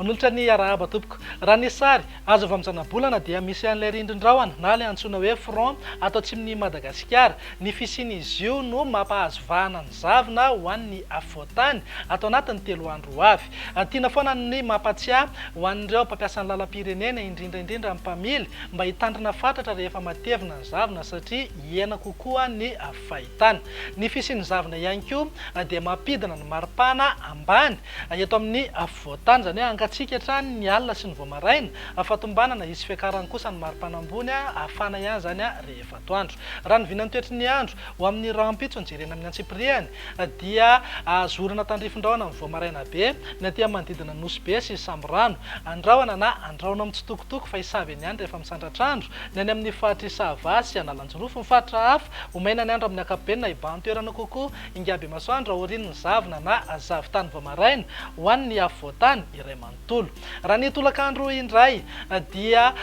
manolotra ny arahaba tompoko. Raha ny sary azo avy amin'ny zana-bolana dia misy an'ilay rindrin-drahona na ilay antsoina hoe front atao atsimon'ny Madagasikara. Ny fisian'izy io no mampahazo vahana ny zavona ho an'ny afovoantany atao anatin'ny 3 andro ho avy. Tiana foana ny mampatsiahy ho an'ireo mpampiasa ny lalam-pirenena indrindra amin'ny mpamily mba hitandrina fatratra rehefa matevina ny zavona satria hiena kokoa ny fahitana. Ny fisian'ny zavona ihany koa dia mampidina ny maripana ambany eto amin'ny afovoantany, zany hoe angatsiaka hatrany ny alina sy ny voamaraina fatombanana izy fiakarany kosa ny maripana ambony afana ihany zany rehefa atoandro. Raha ny vinan'ny toetry ny andro ho amin'ny rampitso jerena amin'ny antsipriany dia zorana tandrifin-drahona amin'ny voamaraina be ny aty manodidina nosy be sy samborano, andrahona na andrahona amin'ny tsitokotoko fa hisavy ny andro rehefa misandratr'andro ny any amin'ny fahatra Isava sy Analanjorofo. Ny fahatra hafa omaina ny andro amin'ny akabenina hibahan'ny toerana kokoa ingaby masoandro aorian'ny zavona na zavitany voamaraina ho an'ny afovoantany iray manontolo. Raha ny tolakandro indray dia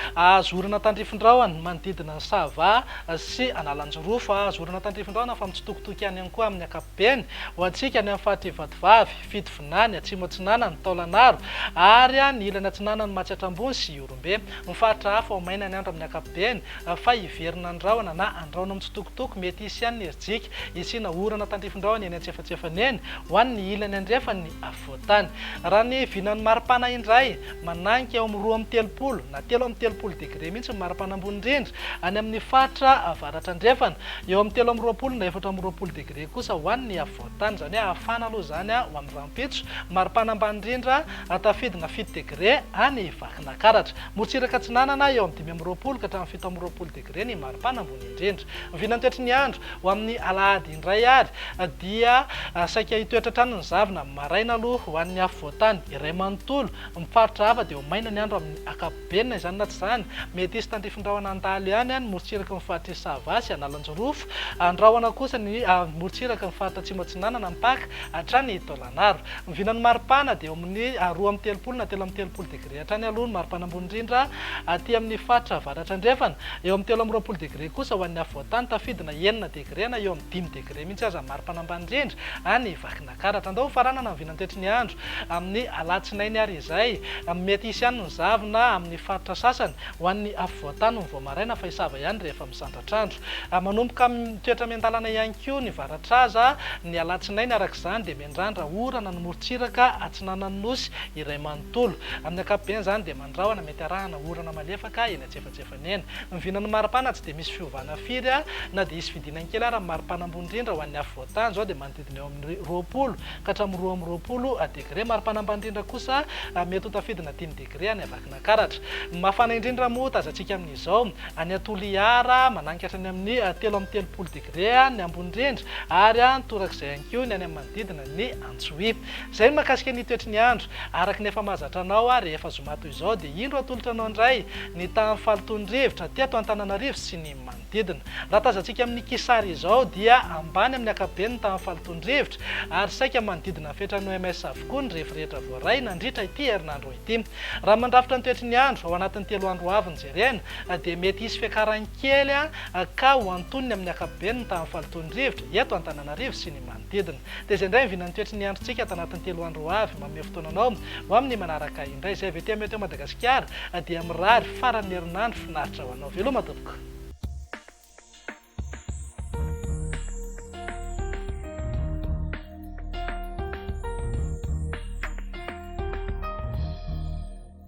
zorana tandrifin-drahona manodidina ny Sava sy Analanjorofo, zorana tandrifin-drahona fa mitsitokotoko ihany koa amin'ny akapobeny ho antsika ny amin'ny fahatra Ivatovavy, Fitovinany, Atsimo Atsinanana, Taolanaro ary ny ilany Atsinanana, Matsiatrambony sy Iorombe. Ny fahatra hafa omaina ny andro amin'ny akapobeny fa hiverina andrahona na andrahona mitsitokotoko mety hisy ihany ny herijika isina orana tandrifin-drahona eny antsefatsefany eny ho an'ny ilany andrefany afovoantany. Raha ny vinan'ny maripana indray mananika eo amin'ny 2 na 3 degré mihitsy ny maripana ambony indrindra any amin'ny fahatra avaratra andrefana, eo amin'ny 3 na 4 degré kosa ho an'ny afovoantany, zany hoe afana aloha zany ho amin'ny rampitso. Maripana ambany indrindra tafidina 7 degré any Vakinakaratra. Morotsiraka Atsinanana eo amin'ny 5 ka hatramin'ny 7 degré ny maripana ambony indrindra. Vinan'ny toetry ny andro ho amin'ny alahady indray ary dia saika hitoetra hatrany ny zavona maraina aloha ho an'ny afovoantany iray manontolo. Mifaritra hafa dia omaina ny andro amin'ny akapobenina, izany na tsy zany mety hisy tandrifin-drahona an-dalo ihany any morotsiraka ny fahatra Isava sy Analanjorofo, andrahona kosa ny morotsiraka ny fahatra Atsimo Atsinanana Mpaka hatrany Taolanaro. Ny vinan'ny maripana dia amin'ny 2 na 3 degré hatrany aloha ny maripana ambony indrindra aty amin'ny fahatra avaratra andrefana, eo amin'ny 3 degré kosa ho an'ny afovoantany tafidina 9 degré na eo amin'ny 5 degré mihitsy aza maripana ambany indrindra any Vakinakaratra. Andao faranana ny vinan'ny toetry ny andro amin'ny alatsinainy ary izay mety hisy ihany ny zavona amin'ny faritra sasany ho an'ny afovoantany ny voamaraina fa hisava ihany rehefa misandratr'andro. Manomboka toetra miandalana ihany koa ny varatraza ny alatsinainy arak'izany dia miandrandra orana ny morotsiraka Atsinanany Nosy iray manontolo. Amin'ny ankapobeny zany dia mandrahona mety arahana orana malefaka eny antsefatsefany eny. Ny vinan'ny maripana tsy dia misy fiovana firy na dia hisy fidinany kely ary maripana ambony indrindra ho an'ny afovoantany zao dia manodidina eo amin'ny 20 ka hatramin'ny 20 degré. Maripana ambany indrindra kosa mety ho tafidina 10 degré any Vakinakaratra. Mafana indrindra moa tazantsika amin'izao any Toliara mananika hatrany amin'ny 3 degré ny ambony indrindra ary torak'izay ihany koa ny any amin'ny manodidina ny Antsohihy. Izay mahakasika ny toetry ny andro araka ny efa mahazatra anao rehefa zoma toy izao dia indro atolotra anao indray ny tamin'ny fahalotondrivotra teto Antananarivo sy ny manodidina. Raha tazantsika amin'ny kisary izao dia ambany amin'ny akapobeny ny tamin'ny fahalotondrivotra ary saika manodidina fetrany OMS avokoa ny rehefa rehetra voaray nandritra ity herinandro ity. Raha mandrafitra ny toetry ny andro ao anatin'ny 3 andro avy ny jerena dia mety hisy fiakarany kely ka ho antonony amin'ny akapobeny ny tamin'ny fahalotondrivotra eto Antananarivo sy ny manodidina. Dia izay indray vinan'ny toetry ny androntsika ato anatin'ny 3 andro avy manome fotoananao ho amin'ny manaraka indray. Izay avy ety amin'ny Madagasikara dia mirary faran'ny herinandro finaritra ho anao. Veloma tompoko.